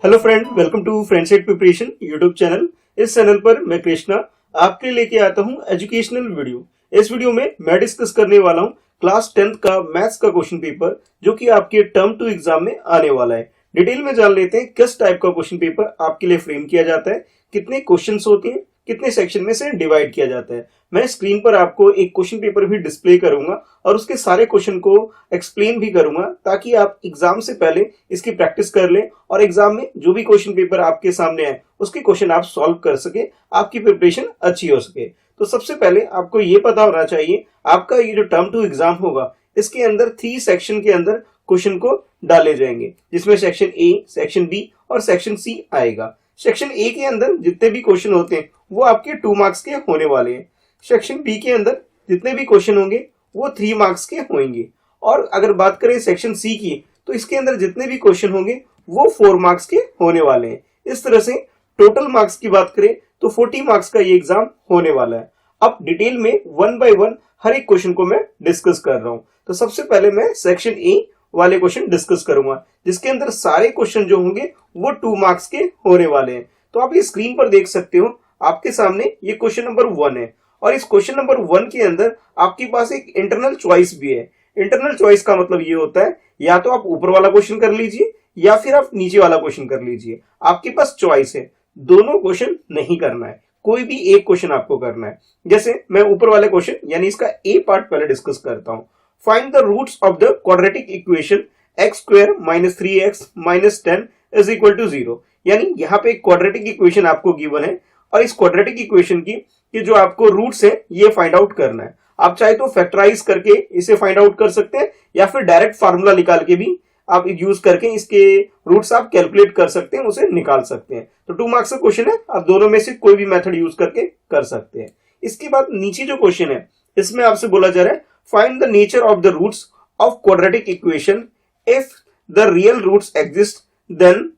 Hello friend, welcome to friendship preparation YouTube channel. इस channel पर मैं कृष्णा आपके लिए लेके आता हूं एजुकेशनल वीडियो। इस वीडियो में मैं डिस्कस करने वाला हूं क्लास 10th का मैथ्स का क्वेश्चन पेपर, जो कि आपके टर्म टू एग्जाम में आने वाला है। डिटेल में जान लेते हैं किस टाइप का क्वेश्चन पेपर आपके लिए फ्रेम किया जाता है, कितने क्वेश्चन होते हैं, कितने सेक्शन में से डिवाइड किया जाता है। मैं स्क्रीन पर आपको एक क्वेश्चन पेपर भी डिस्प्ले करूंगा और उसके सारे क्वेश्चन को एक्सप्लेन भी करूंगा, ताकि आप एग्जाम से पहले इसकी प्रैक्टिस कर लें और एग्जाम में जो भी क्वेश्चन पेपर आपके सामने है उसके क्वेश्चन आप सॉल्व कर सके, आपकी प्रिपरेशन अच्छी हो सके। तो सबसे पहले आपको ये पता होना चाहिए, आपका ये जो टर्म टू एग्जाम होगा इसके अंदर 3 सेक्शन के अंदर क्वेश्चन को डाले जाएंगे, जिसमें सेक्शन ए, सेक्शन बी और सेक्शन सी आएगा। सेक्शन ए के अंदर जितने भी क्वेश्चन होते हैं वो आपके 2 मार्क्स के होने वाले हैं। सेक्शन बी के अंदर जितने भी क्वेश्चन होंगे वो 3 मार्क्स के होंगे। और अगर बात करें सेक्शन सी की, तो इसके अंदर जितने भी क्वेश्चन होंगे वो 4 मार्क्स के होने वाले हैं। इस तरह से टोटल मार्क्स की बात करें तो 40 मार्क्स का ये एग्जाम होने वाला है। अब डिटेल में 1 बाय 1 हर एक क्वेश्चन को मैं डिस्कस कर रहा हूं। तो सबसे पहले मैं सेक्शन ए वाले क्वेश्चन डिस्कस करूंगा, जिसके अंदर सारे क्वेश्चन जो होंगे वो 2 मार्क्स के होने वाले हैं। तो आप ये स्क्रीन पर देख सकते हो, आपके सामने ये क्वेश्चन नंबर 1 है और इस क्वेश्चन नंबर 1 के अंदर आपके पास एक इंटरनल चॉइस भी है। इंटरनल चॉइस का मतलब ये होता है, या तो आप ऊपर वाला क्वेश्चन कर लीजिए या फिर आप नीचे वाला क्वेश्चन कर लीजिए। आपके पास चॉइस है, दोनों क्वेश्चन नहीं करना है, कोई भी एक क्वेश्चन आपको करना है। जैसे मैं ऊपर वाले क्वेश्चन यानी इसका ए पार्ट पहले डिस्कस करता हूं। Find the roots of the quadratic equation x square minus 3x minus 10 is equal to 0। यानी यहाँ पे एक क्वाड्रेटिक इक्वेशन आपको गिवन है और इस क्वाड्रेटिक इक्वेशन की जो आपको रूट्स है ये फाइंड आउट करना है। आप चाहे तो फैक्टराइज करके इसे फाइंड आउट कर सकते हैं, या फिर डायरेक्ट फार्मूला निकाल के भी आप यूज करके इसके रूट्स आप कैलकुलेट कर सकते हैं, उसे निकाल सकते हैं। तो 2 मार्क्स का क्वेश्चन है, आप दोनों में से कोई भी मेथड यूज करके कर सकते हैं। इसके बाद नीचे जो क्वेश्चन है इसमें आपसे बोला जा रहा है, find the nature of the roots of quadratic equation if the real roots exist, then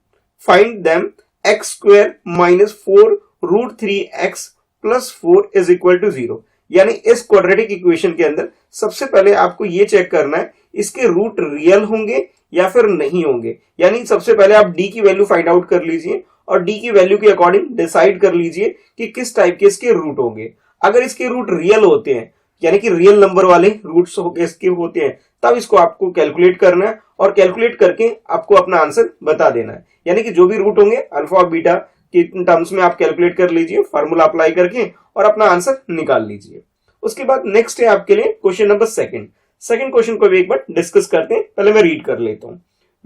find them x square minus 4 root 3x plus 4 is equal to 0। यानी इस क्वाड्रेटिक इक्वेशन के अंदर सबसे पहले आपको ये चेक करना है इसके रूट रियल होंगे या फिर नहीं होंगे। यानी सबसे पहले आप d की वैल्यू फाइंड आउट कर लीजिए और d की वैल्यू के अकॉर्डिंग डिसाइड कर लीजिए कि किस टाइप के इसके रूट होंगे। अगर इसके रूट रियल होते हैं, यानी कि रियल नंबर वाले रूट्स इसके होते हैं, तब इसको आपको कैलकुलेट करना है और कैलकुलेट करके आपको अपना आंसर बता देना है। यानी कि जो भी रूट होंगे अल्फा और बीटा के टर्म्स में आप कैलकुलेट कर लीजिए, फार्मूला अप्लाई करके, और अपना आंसर निकाल लीजिए। उसके बाद नेक्स्ट है आपके लिए क्वेश्चन नंबर सेकंड क्वेश्चन को भी एक बार डिस्कस करते हैं। पहले मैं रीड कर लेता हूं।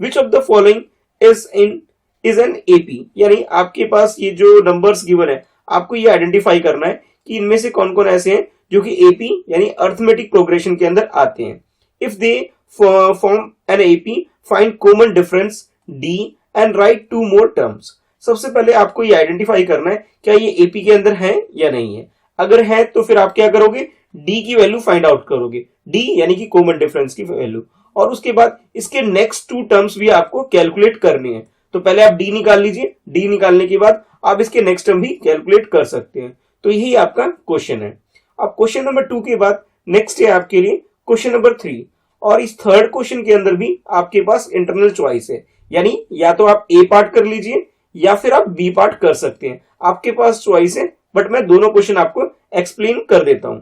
Which of the following is an AP. यानी आपके पास ये जो नंबर्स गिवन है आपको ये आइडेंटिफाई करना है कि इनमें से कौन कौन ऐसे हैं जो कि एपी यानी अर्थमेटिक प्रोग्रेशन के अंदर आते हैं। If they form an AP, find common difference D and right 2 more terms. सबसे पहले आपको ये आइडेंटिफाई करना है क्या ये एपी के अंदर है या नहीं है। अगर है तो फिर आप क्या करोगे, डी की वैल्यू फाइंड आउट करोगे, डी यानी कि कॉमन डिफरेंस की वैल्यू, और उसके बाद इसके नेक्स्ट 2 टर्म्स भी आपको कैलकुलेट करने हैं। तो पहले आप डी निकाल लीजिए, डी निकालने के बाद आप इसके नेक्स्ट टर्म भी कैलकुलेट कर सकते हैं। तो यही आपका क्वेश्चन है। अब क्वेश्चन नंबर 2 के बाद नेक्स्ट है आपके लिए क्वेश्चन नंबर 3, और इस थर्ड क्वेश्चन के अंदर भी आपके पास इंटरनल चॉइस है। यानी या तो आप ए पार्ट कर लीजिए या फिर आप बी पार्ट कर सकते हैं, आपके पास चॉइस है, बट मैं दोनों क्वेश्चन आपको एक्सप्लेन कर देता हूं।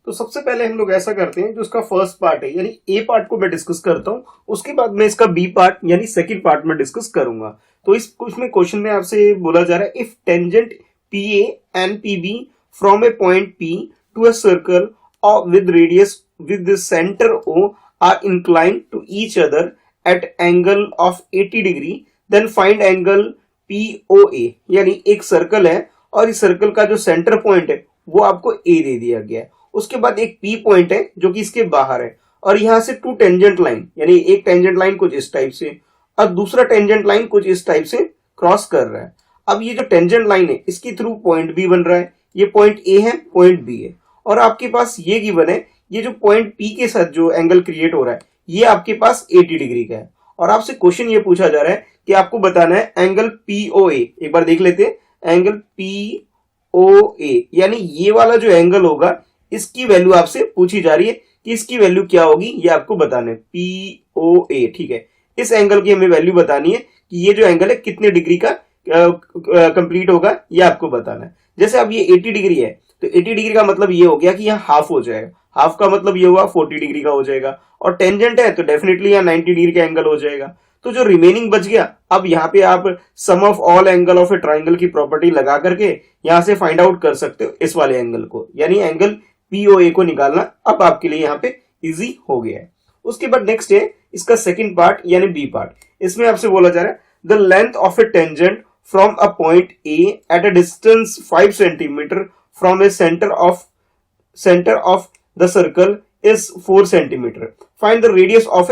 तो सबसे पहले हम लोग ऐसा करते हैं, जो उसका फर्स्ट पार्ट है यानी ए पार्ट को मैं डिस्कस करता हूं, उसके बाद मैं इसका बी पार्ट यानी सेकंड पार्ट में डिस्कस करूंगा। तो इस क्वेश्चन में आपसे बोला जा रहा है, if tangent P A and P B from a point P to a circle with radius with the center O are inclined to each other at angle of 80 degree, then find angle POA। यानी एक circle है और इस circle का जो centre point है वो आपको A दे दिया गया है। उसके बाद एक P पॉइंट है जो कि इसके बाहर है, और यहां से 2 टेंजेंट लाइन, यानी एक टेंजेंट लाइन कुछ इस टाइप से और दूसरा टेंजेंट लाइन कुछ इस टाइप से क्रॉस कर रहा है। अब ये जो टेंजेंट लाइन है इसके थ्रू पॉइंट B बन रहा है, ये पॉइंट A है, पॉइंट B है, और आपके पास ये गिवन है, ये जो पॉइंट P के साथ जो एंगल क्रिएट हो रहा है ये आपके पास 80 डिग्री का है। और आपसे क्वेश्चन ये पूछा जा रहा है कि आपको बताना है एंगल POA। एक बार देख लेते हैं, एंगल POA यानी ये वाला जो एंगल होगा इसकी वैल्यू आपसे पूछी जा रही है कि इसकी वैल्यू क्या होगी, ये आपको बताना है। POA, ठीक है, इस एंगल की हमें वैल्यू बतानी है कि ये जो एंगल है कितने डिग्री का कंप्लीट होगा, ये आपको बताना है। जैसे अब ये 80 डिग्री है, तो 80 डिग्री का मतलब ये हो गया कि यहाँ हाफ हो जाएगा, हाफ का मतलब ये हुआ 40 डिग्री का हो जाएगा, और टेंजेंट है तो डेफिनेटली यहाँ 90 डिग्री का एंगल हो जाएगा। तो जो रिमेनिंग बच गया, अब यहाँ पे आप sum of all angle of a triangle की प्रॉपर्टी लगा करके यहाँ से फाइंड आउट कर सकते हो इस वाले एंगल को, यानी एंगल पीओए को निकालना अब आपके लिए यहाँ पे इजी हो गया है। उसके बाद नेक्स्ट है इसका सेकंड पार्ट यानी बी पार्ट। इसमें आपसे बोला जा रहा है the length of a tangent from a point A at a distance 5 centimetre from A centre of the circle is 4 centimetre. Find the radius of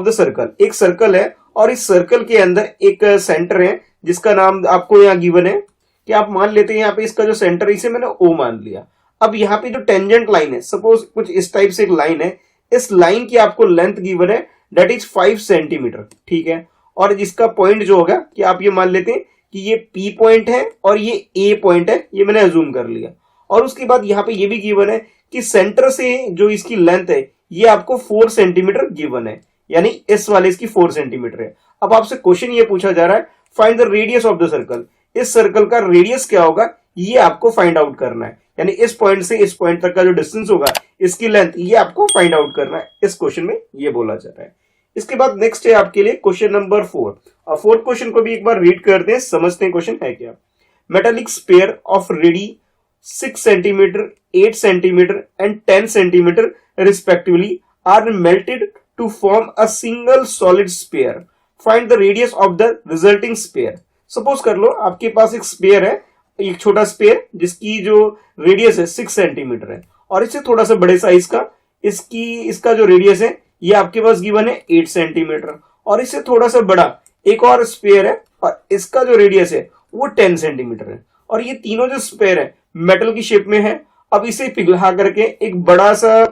the circle. एक circle है और इस सर्कल के अंदर एक सेंटर है जिसका नाम आपको यहाँ गिवन है कि आप मान लेते हैं यहाँ पे इसका जो सेंटर, इसे मैंने ओ मान लिया। अब यहाँ पे जो टेंजेंट लाइन है, सपोज कुछ इस टाइप से एक लाइन है, इस लाइन की आपको लेंथ गिवन है दैट इज 5 सेंटीमीटर, ठीक है। और जिसका पॉइंट जो होगा कि आप ये मान लेते हैं कि ये पी पॉइंट है और ये ए पॉइंट है, ये मैंने अज्यूम कर लिया। और उसके बाद यहाँ पे ये भी गिवन है कि सेंटर से जो इसकी लेंथ है ये आपको 4 सेंटीमीटर गिवन है, यानी इस वाले इसकी 4 सेंटीमीटर है। अब आपसे क्वेश्चन ये पूछा जा रहा है find the radius of the circle. इस सर्कल का रेडियस क्या होगा ये आपको फाइंड आउट करना है, यानी इस पॉइंट से इस पॉइंट तक का जो डिस्टेंस होगा, इसकी लेंथ, ये आपको फाइंड आउट करना है। इस क्वेश्चन में ये बोला जा रहा है। इसके बाद नेक्स्ट है आपके लिए क्वेश्चन नंबर 4। और फोर्थ क्वेश्चन को भी एक बार रीड करते हैं, समझते हैं क्वेश्चन है क्या। Metallic sphere of radii 6 centimetre, 8 centimetre and 10 centimetre respectively are melted to form a single solid sphere. Find the radius of the resulting sphere. Suppose कर लो आपके पास एक स्पेयर है, एक छोटा स्पेयर जिसकी जो रेडियस है 6 सेंटीमीटर है, और इससे थोड़ा सा बड़े साइज का इसका जो रेडियस है ये आपके पास गिवन है 8 सेंटीमीटर, और इससे थोड़ा सा बड़ा एक और स्पेयर है और इसका जो रेडियस है वो 10 सेंटीमीटर है। और ये तीनों जो स्पेयर है मेटल की शेप में है। अब इसे पिघला करके एक बड़ा सा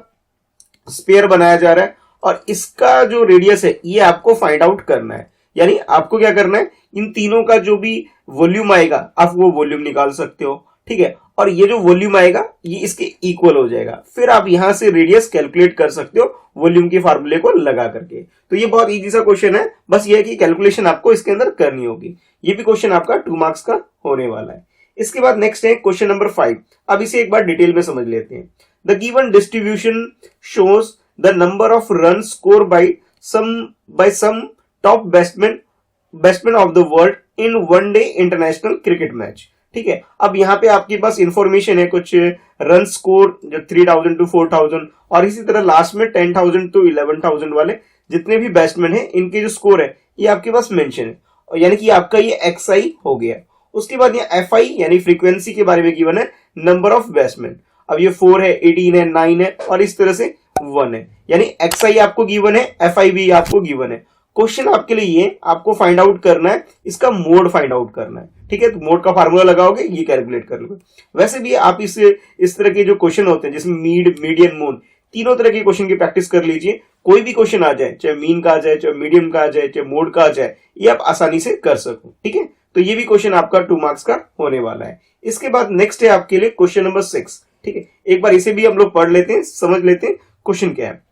स्पेयर बनाया जा रहा है और इसका जो रेडियस है ये आपको फाइंड आउट करना है। यानी आपको क्या करना है, इन तीनों का जो भी वॉल्यूम आएगा आप वो वॉल्यूम निकाल सकते हो, ठीक है। और ये जो वॉल्यूम आएगा ये इसके इक्वल हो जाएगा, फिर आप यहां से रेडियस कैलकुलेट कर सकते हो वॉल्यूम के फार्मूले को लगा करके। तो ये बहुत इजी सा क्वेश्चन है, बस ये है कि कैलकुलेशन आपको इसके अंदर करनी होगी। ये भी क्वेश्चन आपका 2 मार्क्स का होने वाला है। इसके बाद नेक्स्ट है क्वेश्चन नंबर 5। अब इसे एक बार डिटेल में समझ लेते हैं। The given distribution shows the number of run score by some top batsman of the world in one day international cricket match, ठीक है। अब यहाँ पे आपके पास इंफॉर्मेशन है कुछ रन स्कोर जो 3000 टू 4000 और इसी तरह लास्ट में 10,000 टू 11,000 वाले जितने भी बैट्समैन हैं इनके जो स्कोर है ये आपके पास मेंशन है, यानी कि आपका ये एक्सआई हो गया। उसके बाद ये एफआई यानी फ्रीक्वेंसी के बारे में गिवन है नंबर ऑफ बैट्समैन। अब ये 4 है, 18 है, 9 है और इस तरह से 1 है, यानी एक्सआई आपको गिवन है, एफआई भी आपको गिवन है। क्वेश्चन आपके लिए ये आपको फाइंड आउट करना है, इसका मोड फाइंड आउट करना है, ठीक है। तो मोड का फार्मूला लगाओगे ये कैलकुलेट कर लोगे। वैसे भी आप इस तरह के जो क्वेश्चन होते हैं जिसमें मीडियन मोड, तीनों तरह के क्वेश्चन की प्रैक्टिस कर लीजिए। कोई भी क्वेश्चन आ जाए, चाहे मीन का आ जाए, चाहे मीडियम का आ जाए, चाहे मोड का आ जाए, ये आप आसानी से कर सको, ठीक है। तो ये भी क्वेश्चन आपका 2 मार्क्स का होने वाला है। इसके बाद नेक्स्ट है आपके लिए क्वेश्चन नंबर 6, ठीक है। एक बार इसे भी हम लोग पढ़ लेते हैं, समझ लेते हैं क्वेश्चन क्या है।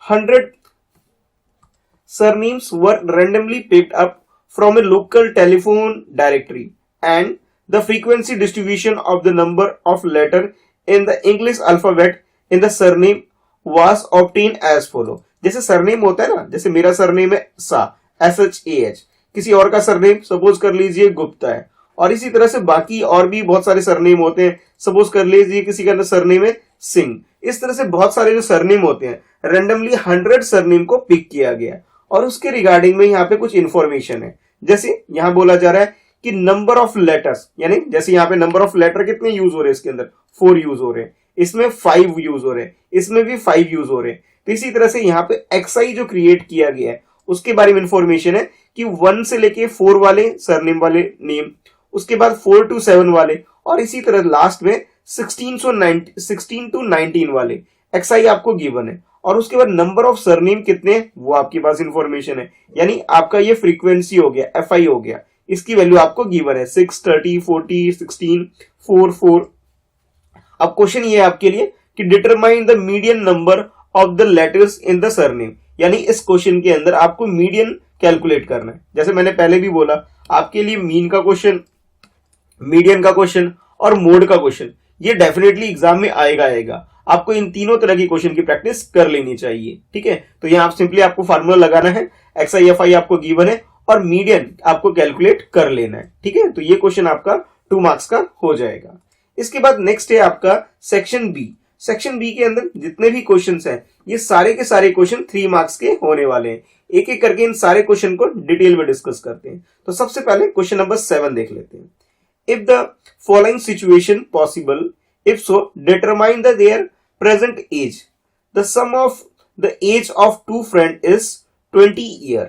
100 surnames were randomly picked up from a local telephone directory and the frequency distribution of the number of letter in the English alphabet in the surname was obtained as follow। जैसे surname होता है ना, जैसे मेरा surname है सा, SHAH, किसी और का सरनेम सपोज कर लीजिए गुप्ता है, और इसी तरह से बाकी और भी बहुत सारे सरनेम होते हैं। सपोज कर लीजिए किसी का सरनेम है सिंह। इस तरह से बहुत सारे जो सरनेम होते हैं, रेंडमली 100 सरनेम को पिक किया गया और उसके रिगार्डिंग में यहाँ पे कुछ इंफॉर्मेशन है। जैसे यहाँ बोला जा रहा है कि नंबर ऑफ लेटर्स, यानी जैसे यहाँ पे नंबर ऑफ लेटर कितने यूज हो रहे हैं, इसके अंदर 4 यूज हो रहे हैं, इसमें 5 यूज हो रहे हैं, इसमें भी 5 यूज हो रहे हैं। तो इसी तरह से यहाँ पे एक्सआई जो क्रिएट किया गया है उसके बारे में इंफॉर्मेशन है कि 1 से लेके 4 वाले सरनेम वाले नेम, उसके बाद 4 to 7 वाले, और इसी तरह लास्ट में 16 to 19 वाले एक्सआई आपको गिवन है। और उसके बाद नंबर ऑफ सरनेम कितने हैं वो आपके पास इंफॉर्मेशन है, यानी आपका ये फ्रीक्वेंसी हो गया, एफआई हो गया, इसकी वैल्यू आपको गिवन है 6, 30, 40, 16, 4, 4। अब क्वेश्चन ये है आपके लिए कि determine the median number of the letters in the surname, यानी इस क्वेश्चन के अंदर आपको मीडियन कैलकुलेट करना है। जैसे मैंने पहले भी बोला, आपके लिए मीन का क्वेश्चन, मीडियन का क्वेश्चन और मोड का क्वेश्चन ये डेफिनेटली एग्जाम में आएगा। आपको इन तीनों तरह की क्वेश्चन की प्रैक्टिस कर लेनी चाहिए, ठीक है। तो यहाँ सिंपली आपको फार्मूला लगाना है, एक्सआई एफ आई आपको गिवन है और मीडियन आपको कैलकुलेट कर लेना है, ठीक है। तो ये क्वेश्चन आपका 2 मार्क्स का हो जाएगा। इसके बाद नेक्स्ट है आपका सेक्शन बी। सेक्शन बी के अंदर जितने भी क्वेश्चंस हैं ये सारे के सारे क्वेश्चन 3 मार्क्स के होने वाले हैं। एक एक करके इन सारे क्वेश्चन को डिटेल में डिस्कस करते हैं। तो सबसे पहले क्वेश्चन नंबर 7 देख लेते हैं। If the following situation possible, if so, determine their present age. The sum of the age of two friends is 20 year.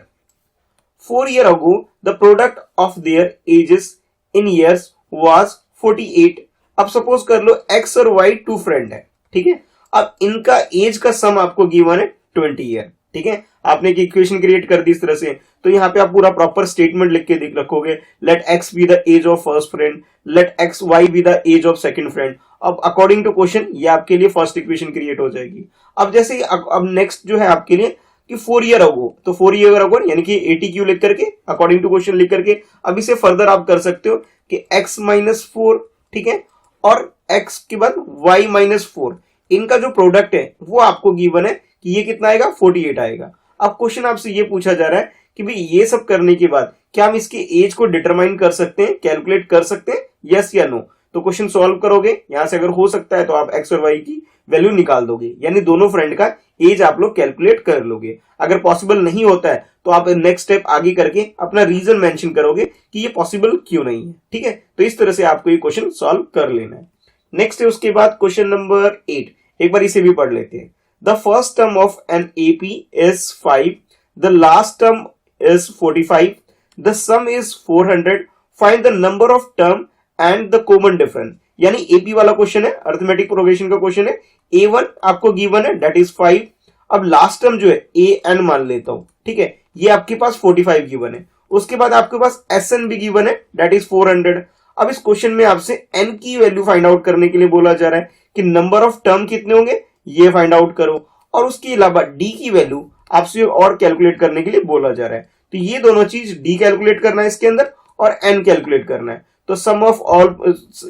4 years ago, the product of their ages in years was 48. अब suppose कर लो x और y to friend है, ठीक है। अब इनका as का सम आपको गिवन है 20 ईयर, ठीक है। आपने एक इक्वेशन क्रिएट कर दी इस तरह से, तो यहाँ पे आप पूरा प्रॉपर स्टेटमेंट लिख के देख रखोगे, let x be the age of first friend, let x y be the age of second friend. अब अकॉर्डिंग टू क्वेश्चन ये आपके लिए फर्स्ट इक्वेशन क्रिएट हो जाएगी। अब जैसे अब नेक्स्ट जो है आपके लिए कि 4 ईयर अगो, तो 4 ईयर अगो यानी कि 80 क्यू लिख करके अकॉर्डिंग टू क्वेश्चन लिख करके अब इसे फर्दर आप कर सकते हो कि x माइनस 4, ठीक है, और x के बाद y माइनस 4, इनका जो प्रोडक्ट है वो आपको गिवन है कि ये कितना आएगा, 48 आएगा। अब क्वेश्चन आपसे ये पूछा जा रहा है कि भाई ये सब करने के बाद क्या हम इसके एज को डिटरमाइन कर सकते हैं, कैलकुलेट कर सकते हैं, यस या नो। तो क्वेश्चन सॉल्व करोगे, यहां से अगर हो सकता है तो आप एक्स और वाई की वैल्यू निकाल दोगे, यानी दोनों फ्रेंड का एज आप लोग कैलकुलेट कर लोगे। अगर पॉसिबल नहीं होता है तो आप नेक्स्ट स्टेप आगे करके अपना रीजन मेंशन करोगे कि ये पॉसिबल क्यों नहीं है, ठीक है। तो इस तरह से आपको ये क्वेश्चन सॉल्व कर लेना है। नेक्स्ट है उसके बाद क्वेश्चन नंबर 8, एक बार इसे भी पढ़ लेते हैं। The first term of an AP is 5, the last term is 45, the sum is 400, find the number of term and the common difference। यानी एपी वाला क्वेश्चन है, अरिथमेटिक प्रोग्रेशन का क्वेश्चन है। A1 आपको गिवन है दैट इज 5, अब last term जो है AN मान लेता हूं, ठीक है, ये आपके पास 45 गिवन है। उसके बाद आपके पास SN भी गिवन है दैट इज 400। अब इस क्वेश्चन में आपसे N की वैल्यू फाइंड आउट करने के लिए बोला जा रहा है कि नंबर ऑफ टर्म कितने होंगे ये फाइंड आउट करो, और उसके अलावा D की वैल्यू आपसे और कैलकुलेट करने के लिए बोला जा रहा है। तो ये दोनों चीज डी कैलकुलेट करना है इसके अंदर और एन कैलकुलेट करना है। तो सम ऑफ ऑल,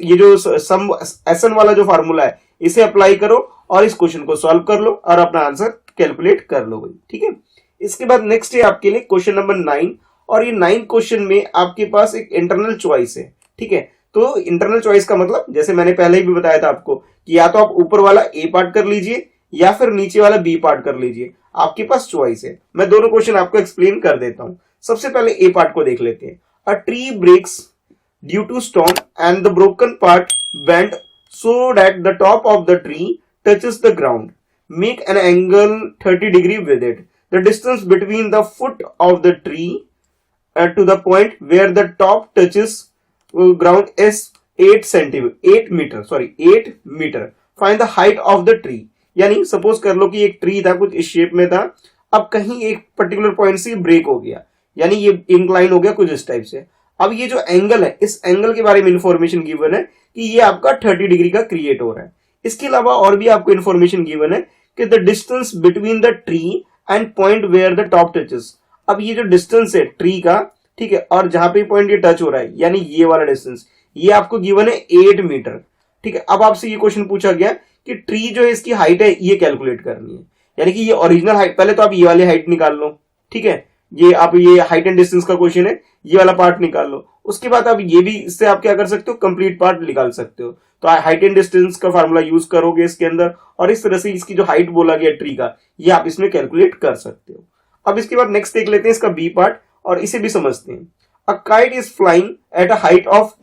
ये जो सम एसएन वाला जो फार्मूला है इसे अप्लाई करो और इस क्वेश्चन को सॉल्व कर लो और अपना आंसर कैलकुलेट कर लो भाई, ठीक है। इसके बाद नेक्स्ट है आपके लिए क्वेश्चन नंबर 9, और ये 9 क्वेश्चन में आपके पास एक इंटरनल चॉइस है, ठीक है। तो इंटरनल चॉइस का मतलब जैसे मैंने पहले ही भी बताया था आपको कि या तो आप ऊपर वाला ए पार्ट कर लीजिए या फिर नीचे वाला बी पार्ट कर लीजिए, आपके पास चॉइस है। मैं दोनों क्वेश्चन आपको एक्सप्लेन कर देता हूं। सबसे पहले ए पार्ट को देख लेते हैं। A tree breaks due to storm and the broken part bend so that the top of the tree touches the ground, make an angle 30 degree with it. The distance between the foot of the tree to the point where the top touches ground is 8 meter. Find the height of the tree। यानी suppose कर लो कि एक tree था, कुछ इस shape में था, अब कहीं एक पर्टिकुलर पॉइंट से ब्रेक हो गया, यानी ये इंक्लाइन हो गया कुछ इस टाइप से। अब ये जो एंगल है, इस एंगल के बारे में इंफॉर्मेशन गिवन है कि ये आपका 30 डिग्री का क्रिएट हो रहा है। इसके अलावा और भी आपको इंफॉर्मेशन गिवन है कि the distance between the tree and point where the top touches. अब ये जो डिस्टेंस है ट्री का, ठीक है, और जहां पे पॉइंट ये टच हो रहा है यानी ये वाला डिस्टेंस, ये आपको गिवन है 8 मीटर, ठीक है। अब आपसे ये क्वेश्चन पूछा गया कि ट्री जो है इसकी हाइट है ये कैलकुलेट करनी है, यानी कि ये ओरिजिनल हाइट, पहले तो आप ये वाली हाइट निकाल लो, ठीक है, ये आप ये हाइट एंड डिस्टेंस का क्वेश्चन है, ये वाला पार्ट निकाल लो। उसके बाद आप ये भी, इससे आप क्या कर सकते हो, कंप्लीट पार्ट निकाल सकते हो। तो हाइट एंड डिस्टेंस का फार्मूला यूज करोगे इसके अंदर, और इस तरह से इसकी जो हाइट बोला गया ट्री का ये आप इसमें कैलकुलेट कर सकते हो। अब इसके बाद नेक्स्ट देख लेते हैं इसका बी पार्ट, और इसे भी समझते हैं। A kite is flying at a height of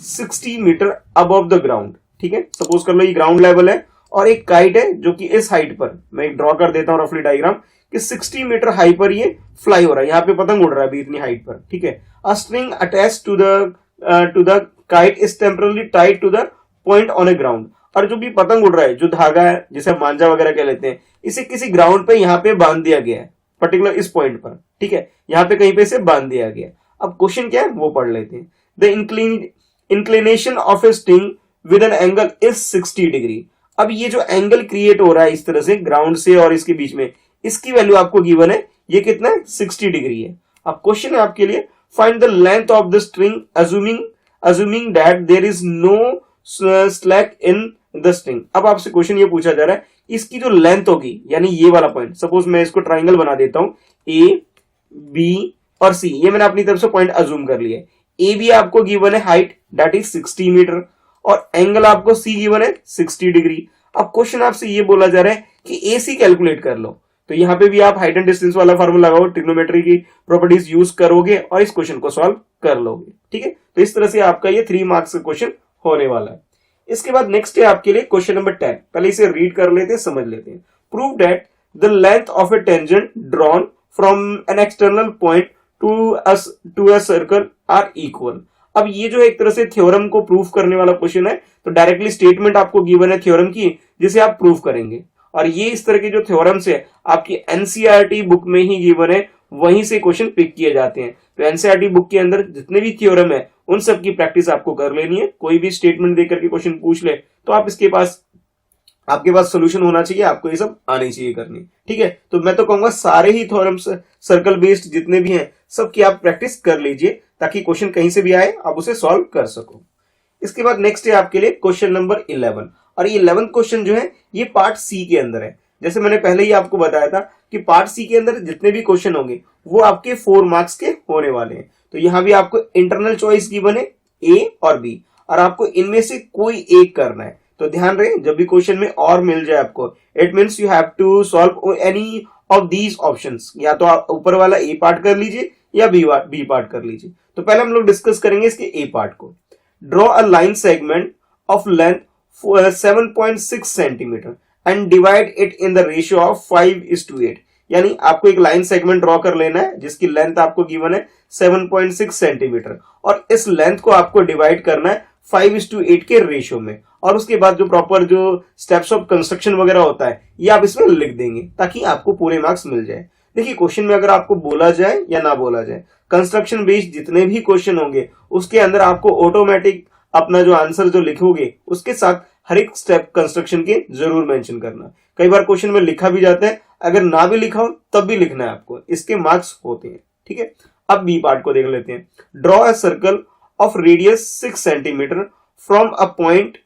60 metre above the ground, ठीक है। सपोज कर लो ये ग्राउंड लेवल है और एक काइट है जो कि इस हाइट पर, मैं एक ड्रॉ कर देता हूं रफली डायग्राम, कि 60 मीटर हाइट पर ये फ्लाई हो रहा है, यहाँ पे पतंग उड़ रहा है अभी इतनी हाइट पर, ठीक है। A string attached to the kite is temporarily tied to the point on a ground. और जो भी पतंग उड़ रहा है, जो धागा है जिसे मांझा वगैरह कह लेते हैं, इसे किसी ग्राउंड पे यहाँ पे बांध दिया गया है, पर्टिकुलर इस पॉइंट पर, ठीक है, यहाँ पे कहीं पे इसे बांध दिया गया। अब क्वेश्चन क्या है वो पढ़ लेते हैं। The inclination of a string with an angle is 60 degree. अब ये जो एंगल क्रिएट हो रहा है इस तरह से ग्राउंड से और इसके बीच में, इसकी वैल्यू आपको गिवन है, ये कितना है, 60 डिग्री है। अब क्वेश्चन है आपके लिए, find the length of the string assuming that there is no slack in the string। अब आपसे क्वेश्चन ये पूछा जा रहा है, इसकी जो लेंथ होगी, यानी ये वाला पॉइंट, सपोज मैं इसको ट्राइंगल बना देता हूं, ए बी और सी, ये मैंने अपनी तरफ से पॉइंट अज्यूम कर लिया है। ए बी आपको गिवन है हाइट दैट इज 60 मीटर और एंगल आपको सी गिवन है 60 डिग्री। अब क्वेश्चन आपसे ये बोला जा रहा है कि ए सी कैलकुलेट कर लो, तो यहां पे भी आप हाइट एंड डिस्टेंस वाला फार्मूला लगाओ, ट्रिग्नोमेट्री की प्रॉपर्टीज यूज करोगे और इस क्वेश्चन को सॉल्व कर लोगे। ठीक है, तो इस तरह से आपका ये 3 मार्क्स का क्वेश्चन होने वाला है। इसके बाद नेक्स्ट है आपके लिए क्वेश्चन नंबर 10। पहले इसे रीड कर लेते हैं, समझ लेते हैं। Prove that the length of a tangent drawn from an external point to a circle are equal. अब ये जो एक तरह से थ्योरम को प्रूफ करने वाला क्वेश्चन है, तो डायरेक्टली स्टेटमेंट आपको गिवन है थ्योरम की, जिसे आप प्रूफ करेंगे। और ये इस तरह के जो थ्योरम्स है आपकी एनसीईआरटी बुक में ही गिवन है, वहीं से क्वेश्चन पिक किए जाते हैं। तो एनसीईआरटी बुक के अंदर जितने भी थ्योरम है उन सब की प्रैक्टिस आपको कर लेनी है। कोई भी स्टेटमेंट देकर के क्वेश्चन पूछ ले तो आप आपके पास सोल्यूशन होना चाहिए, आपको ये सब आनी चाहिए करनी। ठीक है, तो मैं तो कहूंगा सारे ही थ्योरम्स सर्कल बेस्ड जितने भी हैं सबकी आप प्रैक्टिस कर लीजिए, ताकि क्वेश्चन कहीं से भी आए आप उसे सॉल्व कर सको। इसके बाद नेक्स्ट है आपके लिए क्वेश्चन नंबर 11, और ये 11 क्वेश्चन जो है ये पार्ट सी के अंदर है। जैसे मैंने पहले ही आपको बताया था कि पार्ट सी के अंदर जितने भी क्वेश्चन होंगे वो आपके 4 मार्क्स के होने वाले हैं। तो यहां भी आपको इंटरनल चॉइस गिवन है ए और बी, और आपको इनमें से कोई एक करना है। तो ध्यान रहे, जब भी क्वेश्चन में और मिल जाए आपको, it means you have to solve any of these options. या तो आप ऊपर वाला ए पार्ट कर लीजिए या बी पार्ट कर लीजिए। तो पहले हम लोग डिस्कस करेंगे इसके ए पार्ट को। Draw a line segment of length 7.6 centimetre and divide it in the ratio of 5:8। यानी आपको एक लाइन सेगमेंट ड्रॉ कर लेना है जिसकी लेंथ आपको गिवन है 7.6 सेंटीमीटर, और इस लेंथ को आपको डिवाइड करना है 5:8 के रेशियो में। और उसके बाद जो प्रॉपर जो स्टेप्स ऑफ कंस्ट्रक्शन वगैरह होता है ये आप इसमें लिख देंगे, ताकि आपको पूरे मार्क्स मिल जाए। देखिए, क्वेश्चन में अगर आपको बोला जाए या ना बोला जाए, कंस्ट्रक्शन बेस्ड जितने भी क्वेश्चन होंगे उसके अंदर आपको ऑटोमेटिक अपना जो आंसर जो लिखोगे उसके साथ हर एक स्टेप कंस्ट्रक्शन के जरूर मेंशन करना। कई बार क्वेश्चन में लिखा भी जाता है, अगर ना भी लिखा हो तब भी लिखना है आपको, इसके मार्क्स होते हैं। ठीक है, अब बी पार्ट को देख लेते हैं। Draw a circle of radius 6 centimetre from a point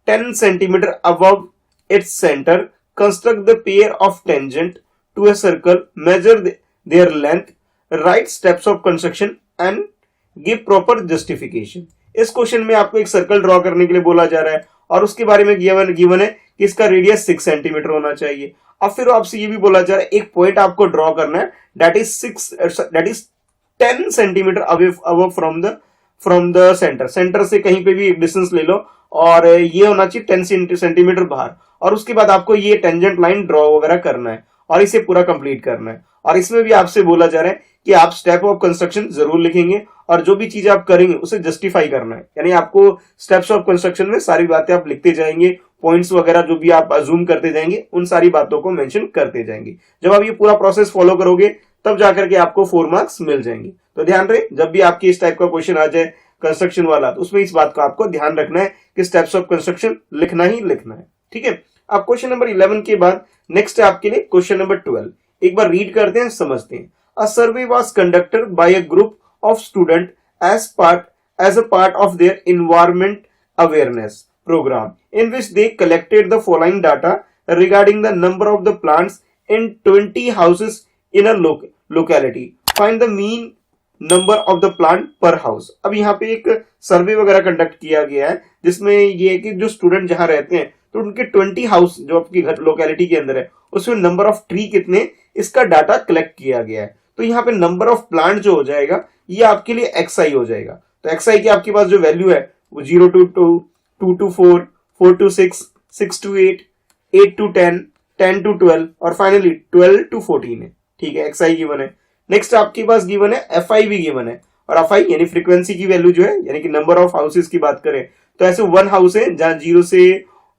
10 centimetre above its centre, construct the pair of tangent to a circle, measure their length, write steps of construction and give proper justification. इस question में आपको एक circle draw करने के लिए बोला जा रहा है और उसके बारे में गिवन है कि इसका रेडियस 6 सेंटीमीटर होना चाहिए। अब फिर आपसे ये भी बोला जा रहा है एक पॉइंट आपको ड्रॉ करना है that is 10 centimetre away from the centre. Centre से कहीं पे भी एक डिस्टेंस ले लो और ये होना चाहिए 10 सेंटीमीटर बाहर, और उसके बाद आपको ये टेंजेंट लाइन ड्रॉ वगैरह करना है और इसे पूरा कंप्लीट करना है। और इसमें भी आपसे बोला जा रहा है कि आप स्टेप ऑफ कंस्ट्रक्शन जरूर लिखेंगे और जो भी चीज आप करेंगे उसे जस्टिफाई करना है। यानी आपको स्टेप्स ऑफ कंस्ट्रक्शन में सारी बातें आप लिखते जाएंगे, पॉइंट्स वगैरह जो भी आप अज्यूम करते जाएंगे उन सारी बातों को मेंशन करते जाएंगे। जब आप ये पूरा प्रोसेस फॉलो करोगे तब जाकर के आपको 4 मार्क्स मिल जाएंगे। तो ध्यान रहे, जब भी आपकी इस टाइप का क्वेश्चन आ जाए कंस्ट्रक्शन वाला, तो उसमें इस बात का आपको ध्यान रखना है कि स्टेप्स ऑफ कंस्ट्रक्शन लिखना ही लिखना है। ठीक है, अब क्वेश्चन नंबर 11 के बाद नेक्स्ट है आपके लिए क्वेश्चन नंबर 12। एक बार रीड करते हैं, समझते हैं। A survey was conducted by a group of student as a part of their environment awareness program, in which they collected the following data regarding the number of the plants in 20 houses in a locality. Find the mean number of the plant per house. अब यहाँ पे एक सर्वे वगैरह conduct किया गया है जिसमें ये है कि जो स्टूडेंट जहां रहते हैं तो उनके 20 हाउस जो आपकी घर लोकेलिटी के अंदर है उसमें नंबर ऑफ ट्री कितने, इसका डाटा कलेक्ट किया गया है। तो यहाँ पे नंबर ऑफ प्लांट जो हो जाएगा ये आपके लिए एक्सआई हो जाएगा। तो एक्सआई की आपके पास जो वैल्यू है वो 0 to 2, 2 to 4, 4 to 6, 6 to 8, 8 to 10, 10 to 12 और फाइनली 12 to 14 है। ठीक है, एक्सआई गिवन है। नेक्स्ट आपके पास गिवन है एफआई भी गिवन है, और एफआई यानी फ्रीक्वेंसी की वैल्यू जो है, यानी कि नंबर ऑफ हाउसेस की बात करें तो ऐसे 1 हाउस है जहां 0 से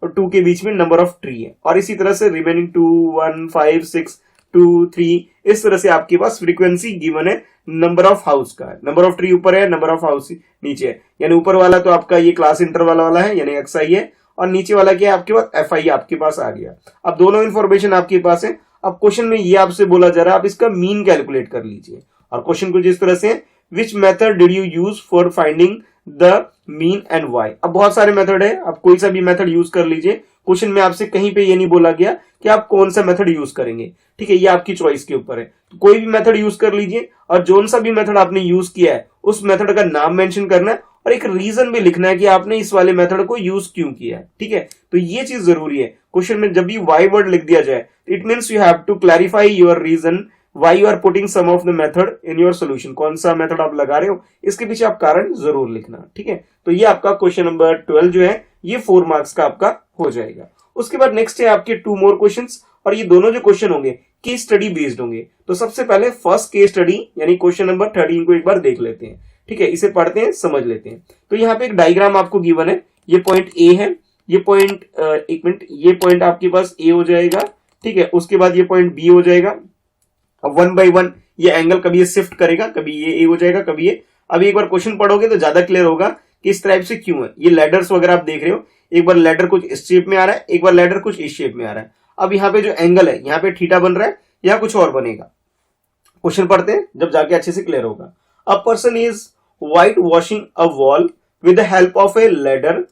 2 के बीच में नंबर ऑफ ट्री है, और इसी तरह से रिमेनिंग 2, 1, 5, 6, 2, 3 इस तरह से आपके पास फ्रीक्वेंसी गिवन है नंबर ऑफ हाउस का। नंबर ऑफ ट्री ऊपर है, नंबर ऑफ हाउस नीचे है, यानी ऊपर वाला तो आपका ये क्लास इंटरवल वाला है यानी एक्सआई है, और नीचे वाला क्या है आपके पास एफआई आपके पास आ गया। अब दोनों इंफॉर्मेशन आपके पास है। अब क्वेश्चन में ये आपसे बोला जा रहा है आप इसका मीन कैलकुलेट कर लीजिए, और क्वेश्चन कुछ इस तरह से है, which method did you use for finding the mean and why. अब बहुत सारे मेथड है, आप कोई सा भी मेथड यूज कर लीजिए, क्वेश्चन में आपसे कहीं पे ये नहीं बोला गया कि आप कौन सा मेथड यूज करेंगे, ठीक है, ये आपकी चॉइस के ऊपर है। तो कोई भी मेथड यूज कर लीजिए और जोन सा भी मेथड आपने यूज किया है उस मेथड का नाम मेंशन करना है और एक रीजन भी लिखना है कि आपने इस वाले मेथड को यूज क्यों किया है, ठीक है। तो ये चीज जरूरी है, क्वेश्चन में जब भी वाई वर्ड लिख दिया जाए it means you have to clarify your reason why you are putting some of the method in your solution. कौन सा मेथड आप लगा रहे हो इसके पीछे आप कारण जरूर लिखना, ठीक है। तो ये आपका क्वेश्चन नंबर 12 जो है ये 4 मार्क्स का आपका हो जाएगा। उसके बाद नेक्स्ट है आपके 2 मोर क्वेश्चंस और ये दोनों जो क्वेश्चन होंगे केस स्टडी बेस्ड होंगे। तो सबसे पहले फर्स्ट केस स्टडी यानी क्वेश्चन नंबर 13 को एक बार देख लेते हैं, ठीक है, इसे पढ़ते हैं समझ लेते हैं। तो यहाँ पे एक डायग्राम आपको गिवन है, ये पॉइंट ए है, ये पॉइंट एक मिनट, ये पॉइंट आपके पास ए हो जाएगा, ठीक है। उसके बाद ये पॉइंट बी हो जाएगा। अब 1 बाय 1 ये एंगल कभी ये शिफ्ट करेगा, कभी ये ए हो जाएगा, कभी ये। अभी एक बार क्वेश्चन पढ़ोगे तो ज्यादा क्लियर होगा कि इस टाइप से क्यों है। ये लैडर्स वगैरह आप देख रहे हो, एक बार लैडर कुछ इस शेप में आ रहा है, एक बार लैडर कुछ इस शेप में आ रहा है। अब यहाँ पे जो एंगल है यहाँ पे थीटा बन रहा है, यहाँ कुछ और बनेगा। क्वेश्चन पढ़ते हैं जब जाके अच्छे से क्लियर होगा। A person is white washing a wall with the help of a ladder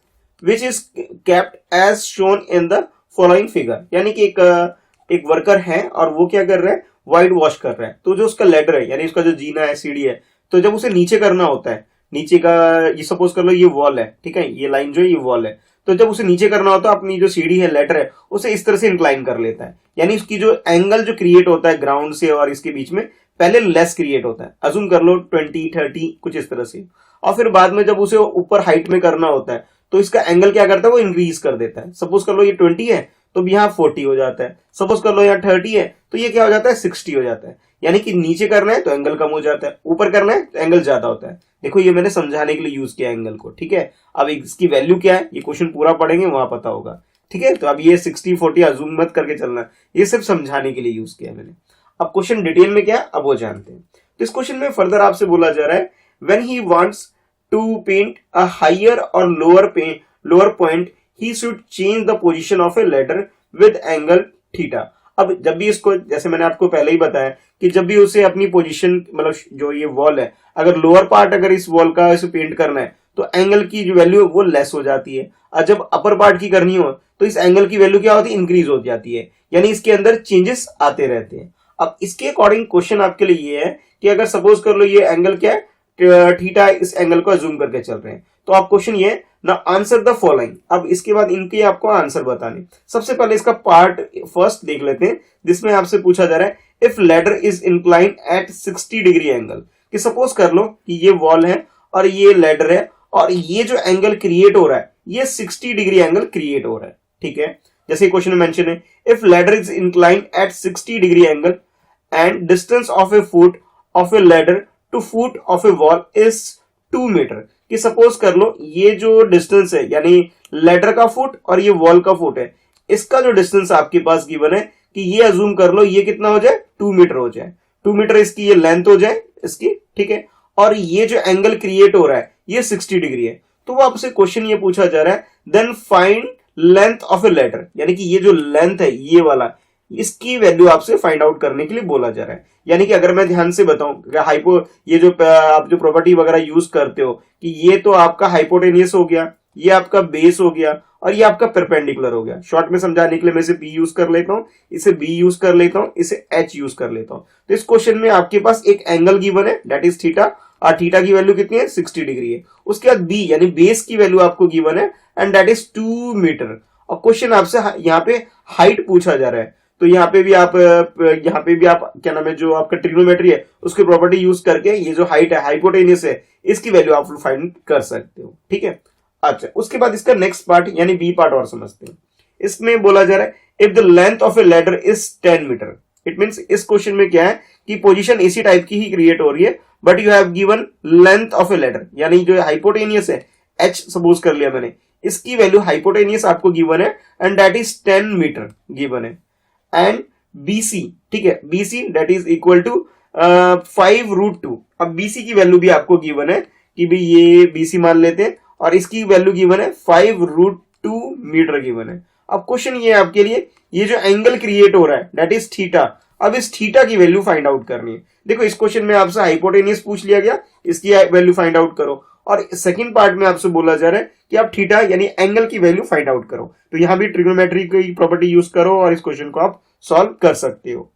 which is kept as shown in the following figure. यानी कि एक वर्कर है और वो क्या कर रहा है, व्हाइट वॉश कर रहा है। तो जो उसका लैडर है यानी उसका जो जीना है, सीढ़ी है, तो जब उसे नीचे करना होता है, नीचे का ये सपोज कर लो ये वॉल है, ठीक है, ये लाइन जो है ये वॉल है, तो जब उसे नीचे करना होता है अपनी जो सीढ़ी है, लैडर है, उसे इस तरह से इंक्लाइन कर लेता है। यानी उसकी जो एंगल जो क्रिएट होता है ग्राउंड से और इसके बीच में पहले लेस क्रिएट होता है, अजूम कर लो 20 30 कुछ इस तरह से, और फिर बाद में जब उसे ऊपर हाइट में करना होता है तो इसका एंगल क्या करता है, वो इंक्रीज कर देता है। सपोज कर लो ये 20 है तो यहाँ 40 हो जाता है, सपोज कर लो यहाँ 30 है तो ये क्या हो जाता है 60 हो जाता है। यानी कि नीचे करना है तो एंगल कम हो जाता है, ऊपर करना है तो एंगल ज्यादा होता है। देखो ये मैंने समझाने के लिए यूज किया एंगल को, ठीक है। अब इसकी वैल्यू क्या है ये क्वेश्चन पूरा पढ़ेंगे वहां पता होगा, ठीक है। तो अब ये 60 40 अजूम मत करके चलना, ये सिर्फ समझाने के लिए यूज किया मैंने। अब क्वेश्चन डिटेल में क्या अब वो जानते हैं। तो इस क्वेश्चन में फर्दर आपसे बोला जा रहा है when he wants to paint a higher और lower point he should change the position of a letter with angle theta. अब जब भी इसको, जैसे मैंने आपको पहले ही बताया कि जब भी उसे अपनी पोजीशन, मतलब जो ये वॉल है, अगर लोअर पार्ट अगर इस वॉल का इसे पेंट करना है तो एंगल की जो वैल्यू है वो लेस हो जाती है, और जब अपर पार्ट की करनी हो तो इस एंगल की वैल्यू क्या होती है, इंक्रीज हो जाती है। यानी इसके अंदर चेंजेस आते रहते हैं। अब इसके अकॉर्डिंग क्वेश्चन आपके लिए ये है कि अगर सपोज कर लो ये एंगल क्या है थीटा, इस एंगल को जूम करके चल रहे हैं, तो आप क्वेश्चन ये ना आंसर द फॉलोइंग। अब इसके बाद इनके आपको आंसर बताने। सबसे पहले इसका पार्ट फर्स्ट देख लेते हैं जिसमें आपसे पूछा जा रहा है if ladder is incline at 60 degree angle. कि सपोज कर लो कि ये वॉल है और ये लैडर है और ये जो एंगल क्रिएट हो रहा है ये 60 डिग्री एंगल क्रिएट हो रहा है, ठीक है। जैसे क्वेश्चन में मेंशन है if ladder is incline at 60 degree angle and distance of a foot of a ladder to foot of a wall is 2 metre. कि सपोज कर लो ये जो डिस्टेंस है यानी लेटर का फुट और ये वॉल का फुट है, इसका जो डिस्टेंस आपके पास गिवन है कि ये अजूम कर लो ये कितना हो जाए 2 मीटर हो जाए, 2 मीटर इसकी ये लेंथ हो जाए इसकी, ठीक है। और ये जो एंगल क्रिएट हो रहा है ये 60 डिग्री है। तो वो आपसे क्वेश्चन ये पूछा जा रहा है then find length of a ladder, यानी कि ये जो लेंथ है ये वाला, इसकी वैल्यू आपसे फाइंड आउट करने के लिए बोला जा रहा है। यानी कि अगर मैं ध्यान से बताऊं हाइपो, ये जो आप जो प्रॉपर्टी वगैरह यूज करते हो कि ये तो आपका हाइपोटेनियस हो गया, ये आपका बेस हो गया और ये आपका परपेंडिकुलर हो गया। शॉर्ट में समझाने के लिए मैं इसे P यूज कर लेता हूं, इसे B यूज कर लेता हूं, इसे H यूज कर लेता हूं। तो इस क्वेश्चन में आपके पास एक एंगल गिवन है दैट इज थीटा, और थीटा की वैल्यू कितनी है 60 डिग्री है। उसके बाद B यानी बेस की वैल्यू आपको गिवन है एंड दैट इज 2 मीटर। और क्वेश्चन आपसे यहाँ पे हाइट पूछा जा रहा है, तो यहाँ पे भी आप क्या नाम है जो आपका ट्रिग्नोमेट्री है उसकी प्रॉपर्टी यूज करके ये जो हाइट है हाइपोटेनियस है इसकी वैल्यू आप फाइंड कर सकते हो, ठीक है। अच्छा, उसके बाद इसका नेक्स्ट पार्ट यानी बी पार्ट और समझते हैं। इसमें बोला जा रहा है if the length of a ladder is 10 metre, it means इस क्वेश्चन में क्या है कि पोजीशन इसी टाइप की ही क्रिएट हो रही है but you have given length of a ladder, यानी जो हाइपोटेनियस है h सपोज कर लिया मैंने, इसकी वैल्यू हाइपोटेनियस आपको गिवन है and that is 10 metre given है। एंड BC, ठीक है, BC that is equal to 5√2। अब BC की वैल्यू भी आपको गिवन है कि भाई ये BC मान लेते हैं और इसकी वैल्यू गिवन है 5√2 मीटर गिवन है। अब क्वेश्चन ये है आपके लिए ये जो एंगल क्रिएट हो रहा है दैट इज थीटा, अब इस थीटा की वैल्यू फाइंड आउट करनी है। देखो इस क्वेश्चन में आपसे हाइपोटेनियस पूछ लिया गया, इसकी वैल्यू फाइंड आउट करो, और सेकंड पार्ट में आपसे बोला जा रहा है कि आप थीटा यानी एंगल की वैल्यू फाइंड आउट करो। तो यहां भी ट्रिग्नोमेट्री की प्रॉपर्टी यूज करो और इस क्वेश्चन को आप सॉल्व कर सकते हो।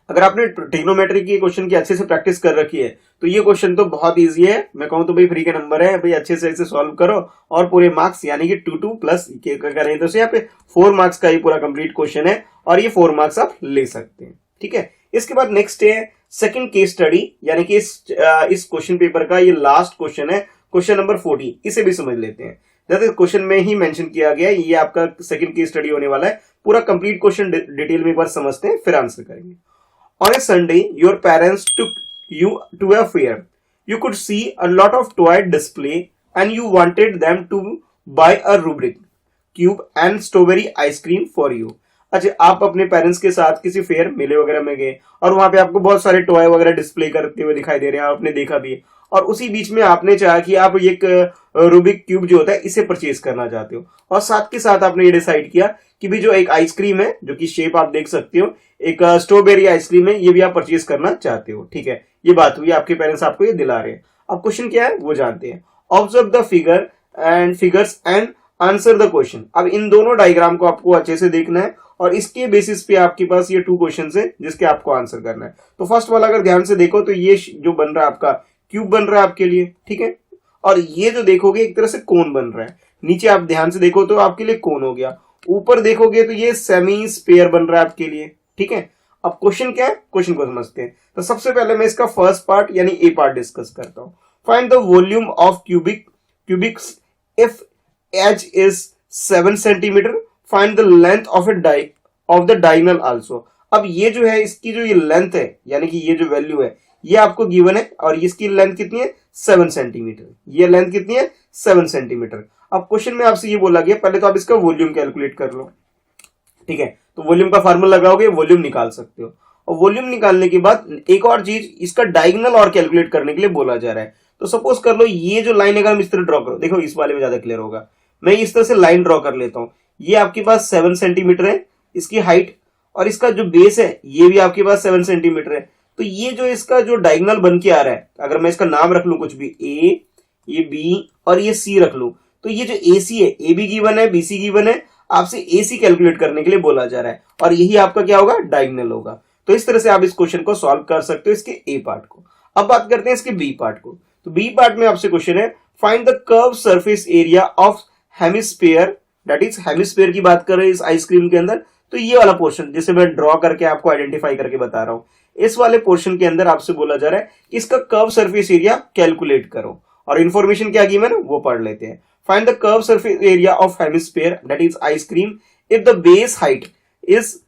अगर आपने ट्रिग्नोमेट्री की क्वेश्चन की अच्छे से प्रैक्टिस कर रखी है तो ये क्वेश्चन तो बहुत इजी है। मैं कहूं तो भाई फ्री के नंबर है, भाई अच्छे से इसे सॉल्व करो और पूरे मार्क्स यानी कि 2 प्लस करें तो यहाँ पे 4 मार्क्स का ये पूरा कंप्लीट क्वेश्चन है और ये 4 मार्क्स आप ले सकते हैं। ठीक है, इसके बाद नेक्स्ट है सेकंड केस स्टडी, यानी कि इस क्वेश्चन पेपर का ये लास्ट क्वेश्चन है, क्वेश्चन नंबर 40। इसे भी समझ लेते हैं। जैसे क्वेश्चन में ही मेंशन किया गया है, ये आपका सेकंड केस स्टडी होने वाला है। पूरा कंप्लीट क्वेश्चन डिटेल में एक बार समझते हैं फिर आंसर करेंगे। On a Sunday, your parents took you to a fair. You could see a lot of toy display and you wanted them to buy a Rubik Cube and strawberry ice cream for you. अच्छा, आप अपने parents के साथ किसी fair मेले वगैरह में गए और वहां पे आपको बहुत सारे टॉय वगैरह डिस्प्ले करते हुए दिखाई दे रहे हैं, आपने देखा भी, और उसी बीच में आपने चाहा कि आप एक रूबिक क्यूब जो होता है इसे परचेज करना चाहते हो, और साथ के साथ आपने ये डिसाइड किया कि भी जो एक आइसक्रीम है जो कि शेप आप देख सकते हो एक स्ट्रॉबेरी आइसक्रीम है, ये भी आप परचेज करना चाहते हो। ठीक है, ये बात हुई, आपके पेरेंट्स आपको ये दिला रहे हैं। अब क्वेश्चन क्या है वो जानते हैं। Observe the figures and answer the question. अब इन दोनों डायग्राम को आपको अच्छे से देखना है और इसके बेसिस पे आपके पास ये 2 क्वेश्चन है जिसके आपको आंसर करना है। तो फर्स्ट वाला अगर ध्यान से देखो तो ये जो बन रहा है आपका क्यूब बन रहा है आपके लिए। ठीक है, और ये जो देखोगे एक तरह से कोन बन रहा है। नीचे आप ध्यान से देखो तो आपके लिए कोन हो गया, ऊपर देखोगे तो ये सेमी स्फीयर बन रहा है आपके लिए। ठीक है, अब क्वेश्चन क्या है, क्वेश्चन को समझते हैं। तो सबसे पहले मैं इसका फर्स्ट पार्ट यानी ए पार्ट डिस्कस करता हूं। Find the volume of cubics if edge is 7 centimetre, find the length of the diagonal also. अब ये जो है इसकी जो ये लेंथ है यानी कि ये जो वैल्यू है ये आपको गिवन है और इसकी लेंथ कितनी है 7 सेंटीमीटर। ये लेंथ कितनी है 7 सेंटीमीटर। अब क्वेश्चन में आपसे ये बोला गया पहले तो आप इसका वॉल्यूम कैलकुलेट कर लो। ठीक है, तो वॉल्यूम का फार्मूला लगाओगे वॉल्यूम निकाल सकते हो, और वॉल्यूम निकालने के बाद एक और चीज इसका डायगोनल और कैलकुलेट करने के लिए बोला जा रहा है। तो सपोज कर लो ये जो लाइन अगर हम इस तरह ड्रॉ करो, देखो इस वाले में ज्यादा क्लियर होगा, मैं इस तरह से लाइन ड्रॉ कर लेता हूं। ये आपके पास 7 सेंटीमीटर है इसकी हाइट, और इसका जो बेस है ये भी आपके पास 7 सेंटीमीटर है। तो ये जो इसका जो डायगोनल बन के आ रहा है, अगर मैं इसका नाम रख लूं कुछ भी, ए, ये बी और ये सी रख लूं, तो ये जो ए सी है, ए बी गिवन है, बी सी गिवन है, आपसे ए सी कैलकुलेट करने के लिए बोला जा रहा है, और यही आपका क्या होगा डायगोनल होगा। तो इस तरह से आप इस क्वेश्चन को सॉल्व कर सकते हो इसके ए पार्ट को। अब बात करते हैं इसके बी पार्ट को। तो बी पार्ट में आपसे क्वेश्चन है find the curve surface area of hemisphere, that is hemisphere की बात कर रहे हैं इस आइसक्रीम के अंदर। तो ये वाला पोर्शन जिसे मैं ड्रॉ करके आपको आइडेंटिफाई करके बता रहा हूं, इस वाले पोर्शन के अंदर आपसे बोला जा रहा है कि इसका कर्व सरफेस एरिया कैलकुलेट करो, और इंफॉर्मेशन क्या की मैंने वो पढ़ लेते हैं। Find the curve surface area of hemisphere that is ice cream if the base height is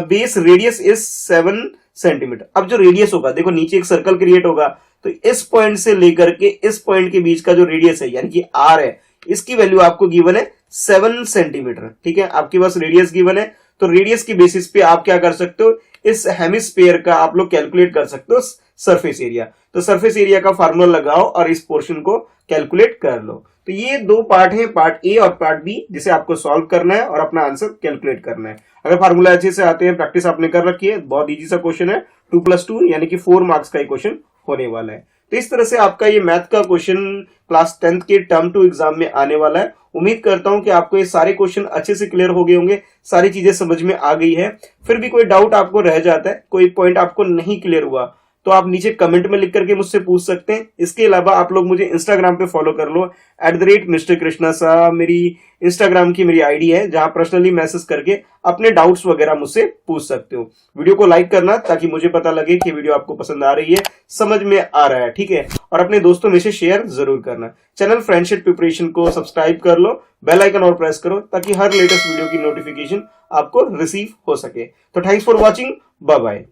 base radius is 7 centimetre. अब जो रेडियस होगा, देखो नीचे एक सर्कल क्रिएट होगा, तो इस पॉइंट से लेकर के इस पॉइंट के बीच का जो रेडियस है यानी कि आर है, इसकी वैल्यू आपको गिवन है 7 सेंटीमीटर। ठीक है, आपके पास रेडियस गिवन है, तो रेडियस की बेसिस पे आप क्या कर सकते हो, इस हेमिस्फीयर का आप लोग कैलकुलेट कर सकते हो सरफेस एरिया। तो सरफेस एरिया का फार्मूला लगाओ और इस पोर्शन को कैलकुलेट कर लो। तो ये 2 पार्ट हैं, पार्ट ए और पार्ट बी, जिसे आपको सॉल्व करना है और अपना आंसर कैलकुलेट करना है। अगर फार्मूला अच्छे से आते हैं, प्रैक्टिस आपने कर रखी है, बहुत इजी सा क्वेश्चन है, 2+2 यानी कि 4 मार्क्स का क्वेश्चन होने वाला है। तो इस तरह से आपका ये मैथ का क्वेश्चन क्लास 10th के टर्म 2 एग्जाम में आने वाला है। उम्मीद करता हूं कि आपको ये सारे क्वेश्चन अच्छे से क्लियर हो गए होंगे, सारी चीजें समझ में आ गई है। फिर भी कोई डाउट आपको रह जाता है, कोई पॉइंट आपको नहीं क्लियर हुआ, तो आप नीचे कमेंट में लिख करके मुझसे पूछ सकते हैं। इसके अलावा आप लोग मुझे इंस्टाग्राम पे फॉलो कर लो, @Mr. Krishna Saha मेरी इंस्टाग्राम की मेरी आईडी है, जहां पर्सनली मैसेज करके अपने डाउट्स वगैरह मुझसे पूछ सकते हो। वीडियो को लाइक करना ताकि मुझे पता लगे कि वीडियो आपको पसंद आ रही है, समझ में आ रहा है। ठीक है, और अपने दोस्तों में से शेयर जरूर करना। चैनल फ्रेंडशिप प्रिपरेशन को सब्सक्राइब कर लो, बेल आइकन और प्रेस करो ताकि हर लेटेस्ट वीडियो की नोटिफिकेशन आपको रिसीव हो सके। तो thanks for watching, bye bye.